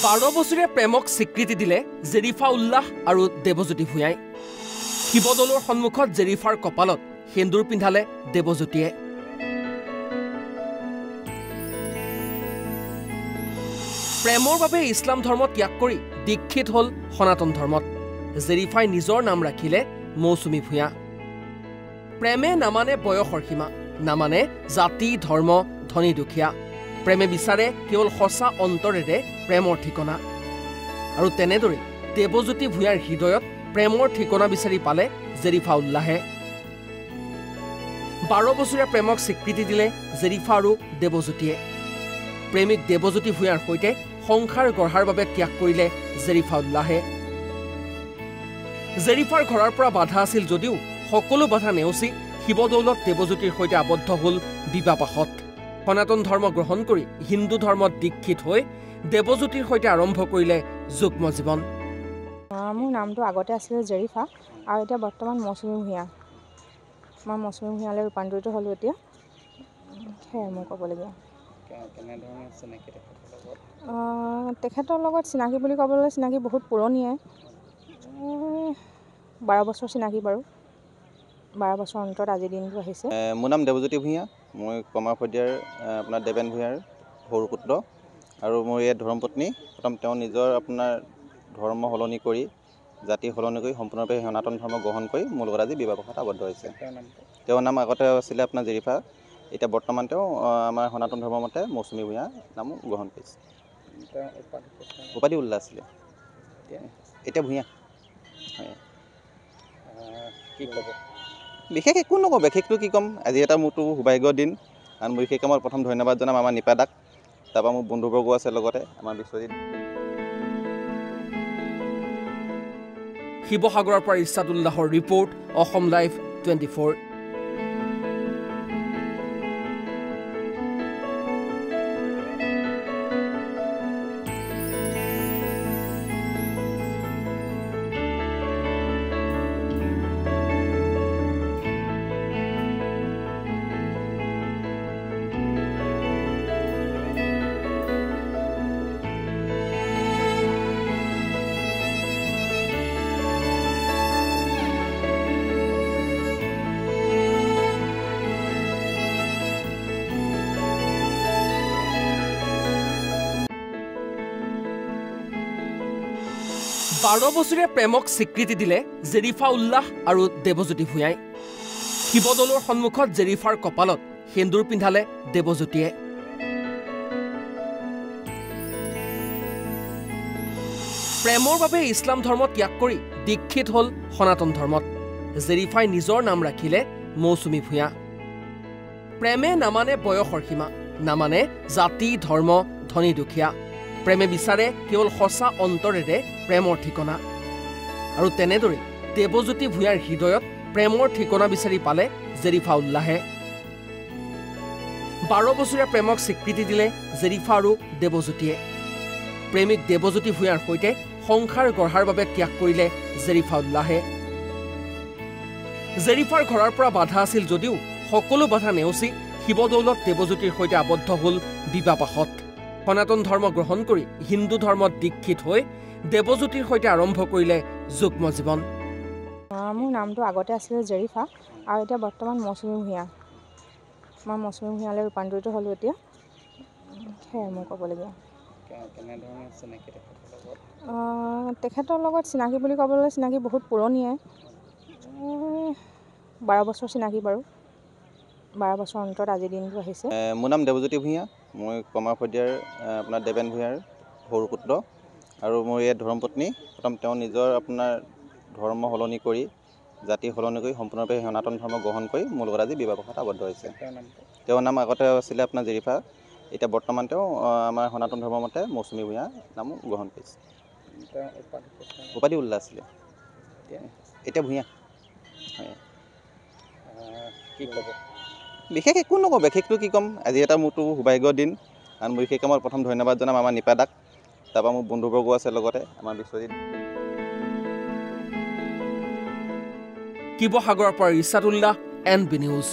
12 বছৰীয়া প্ৰেমক স্বীকৃতি দিলে জেৰিফা উল্লাহ আৰু দেৱজ্যোতি ভূঞাই। শিৱদৌলৰ সন্মুখত জেৰিফাৰ কপালত সেন্দুৰ পিন্ধালে দেৱজ্যোতিয়ে। প্ৰেমৰ বাবে ইছলাম ধৰ্ম ত্যাগ কৰি দীক্ষিত হল সনাতন ধৰ্মত। জেৰিফাই নিজৰ নাম ৰাখিলে মৌচুমী ভূঞা। প্ৰেমে নামানে বয়সৰ সীমা, নামানে জাতি ধৰ্ম ধনী দুখীয়া। প্ৰেমে বিচাৰে কেৱল সঁচা অন্তৰেৰে প্ৰেমৰ ঠিকনা। আৰু তেনেদৰে দেৱজ্যোতি ভূঞাৰ হৃদয়ত প্ৰেমৰ ঠিকনা বিচাৰি পালে জেৰিফা উল্লাহে। 12 বছৰীয়া প্ৰেমক স্বীকৃতি দিলে জেৰিফা আৰু দেৱজ্যোতিয়ে। প্ৰেমিক দেৱজ্যোতি ভূঞাৰ সৈতে সংসাৰ গঢ়াৰ বাবে ত্যাগ কৰিলে জেৰিফা উল্লাহে। জেৰিফাৰ ঘৰৰ পৰা বাধা আছিল যদিও সকলো বাধা নেওচি শিৱদৌলত দেৱজ্যোতিৰ সৈতে আবদ্ধ হল বিবাহপাশত। সনাতন ধৰ্ম গ্ৰহণ কৰি হিন্দু ধৰ্মত দীক্ষিত হৈ দেৱজ্যোতিৰ সৈতে আৰম্ভ কৰিলে যুগ্ম জীৱন। মোৰ নামটো আগতে আছিলে জেৰিফা আৰু এতিয়া বৰ্তমান মৌচুমী ভূঞা। মই মৌচুমী ভূঞালৈ ৰূপান্তৰিত হ'লোঁ এতিয়া। সেয়াই মোৰ ক'বলগীয়া। তেখেতৰ লগত চিনাকি বুলি ক'বলৈ চিনাকি বহুত পুৰণিয়াই। 12 বছৰ চিনাকি বাৰু। 12 বছৰ অন্তৰত আজিৰ দিনটো আহিছে। মোৰ নাম দেৱজ্যোতি ভূঞা। মই কমাৰশদিয়াৰ আপোনাৰ দেৱেন ভূঞাৰ সৰু পুত্ৰ আৰু মোৰ ইয়াত ধৰ্মপত্নী। প্ৰথম তেওঁ নিজৰ আপোনাৰ ধৰ্ম সলনি কৰি জাতি সলনি কৰি সম্পূৰ্ণৰূপে সনাতন ধৰ্ম গ্ৰহণ কৰি মোৰ লগত আজি বিবাহপাশত আবদ্ধ হৈছে। তেওঁৰ নাম আগতে আছিলে আপোনাৰ জেৰিফা, এতিয়া বৰ্তমান তেওঁ আমাৰ সনাতন ধৰ্মৰ মতে মৌচুমী ভূঞা নাম গ্ৰহণ কৰিছে। উপাধি উল্লাহ আছিলে, এতিয়া ভূঞা। কি ক'ব? বিশেষ একো নকওঁ, বিশেষটো কি ক'ম, আজি এটা মোৰতো সৌভাগ্যৰ দিন। কাৰণ বিশেষকৈ মই প্ৰথম ধন্যবাদ জনাম আমাৰ নিপাদাক, তাৰপৰা মোৰ বন্ধুবৰ্গ আছে লগতে আমাৰ বিশ্বজিৎ। শিৱসাগৰৰ পৰা ইছাদ উল্লাহৰ ৰিপৰ্ট, অসম লাইভ 24। বাৰ বছৰীয়া প্ৰেমক স্বীকৃতি দিলে জেৰিফা উল্লাহ আৰু দেৱজ্যোতি ভূঞাই। শিৱদৌলৰ সন্মুখত জেৰিফাৰ কপালত সেন্দুৰ পিন্ধালে দেৱজ্যোতিয়ে। প্ৰেমৰ বাবে ইছলাম ধৰ্ম ত্যাগ কৰি দীক্ষিত হল সনাতন ধৰ্মত। জেৰিফাই নিজৰ নাম ৰাখিলে মৌচুমী ভূঞা। প্ৰেমে নামানে বয়সৰ সীমা, নামানে জাতি ধৰ্ম ধনী দুখীয়া। প্ৰেমে বিচাৰে কেৱল সঁচা অন্তৰেৰে প্ৰেমৰ ঠিকনা। আৰু তেনেদৰে দেৱজ্যোতি ভূঞাৰ হৃদয়ত প্ৰেমৰ ঠিকনা বিচাৰি পালে জেৰিফা উল্লাহে। 12 বছৰীয়া প্ৰেমক স্বীকৃতি দিলে জেৰিফা আৰু দেৱজ্যোতিয়ে। প্ৰেমিক দেৱজ্যোতি ভূঞাৰ সৈতে সংসাৰ গঢ়াৰ বাবে ত্যাগ কৰিলে জেৰিফা উল্লাহে। জেৰিফাৰ ঘৰৰ পৰা বাধা আছিল যদিও সকলো বাধা নেওচি শিৱদৌলত দেৱজ্যোতিৰ সৈতে আবদ্ধ হল বিবাহপাশত। সনাতন ধৰ্ম গ্ৰহণ কৰি হিন্দু ধৰ্মত দীক্ষিত হৈ দেৱজ্যোতিৰ সৈতে আৰম্ভ কৰিলে যুগ্ম জীৱন। মোৰ নামটো আগতে আছিলে জেৰিফা আৰু এতিয়া বৰ্তমান মৌচুমী ভূঞা। মই মৌচুমী ভূঞালৈ ৰূপান্তৰিত হ'লোঁ এতিয়া। সেয়াই মোৰ ক'বলগীয়া। তেখেতৰ লগত চিনাকি বুলি ক'বলৈ চিনাকি বহুত পুৰণিয়াই। 12 বছৰ চিনাকি বাৰু। 12 বছৰ অন্তৰত আজিৰ দিনটো আহিছে। মোৰ নাম দেৱজ্যোতি ভূঞা। মই কমাৰশদিয়াৰ আপোনাৰ দেৱেন ভূঞাৰ সৰু পুত্ৰ আৰু মোৰ ইয়াত ধৰ্মপত্নী। প্ৰথম তেওঁ নিজৰ আপোনাৰ ধৰ্ম সলনি কৰি জাতি সলনি কৰি সম্পূৰ্ণৰূপে সনাতন ধৰ্ম গ্ৰহণ কৰি মোৰ লগত আজি বিবাহপাশত আবদ্ধ হৈছে। তেওঁৰ নাম আগতে আছিলে আপোনাৰ জেৰিফা, এতিয়া বৰ্তমান তেওঁ আমাৰ সনাতন ধৰ্মৰ মতে মৌচুমী ভূঞা নাম গ্ৰহণ কৰিছে। উপাধি উল্লাহ আছিলে, এতিয়া ভূঞা। কি ক'ব? বিশেষ একো নকওঁ, বিশেষটো কি ক'ম, আজি এটা মোৰতো সৌভাগ্যৰ দিন। কাৰণ বিশেষকৈ মই প্ৰথম ধন্যবাদ জনাম আমাৰ নিপাদাক, তাৰপৰা মোৰ বন্ধুবৰ্গ আছে লগতে আমাৰ বিশ্বজিৎ। শিৱসাগৰৰ পৰা ইছাদ উল্লাহ, NB নিউজ।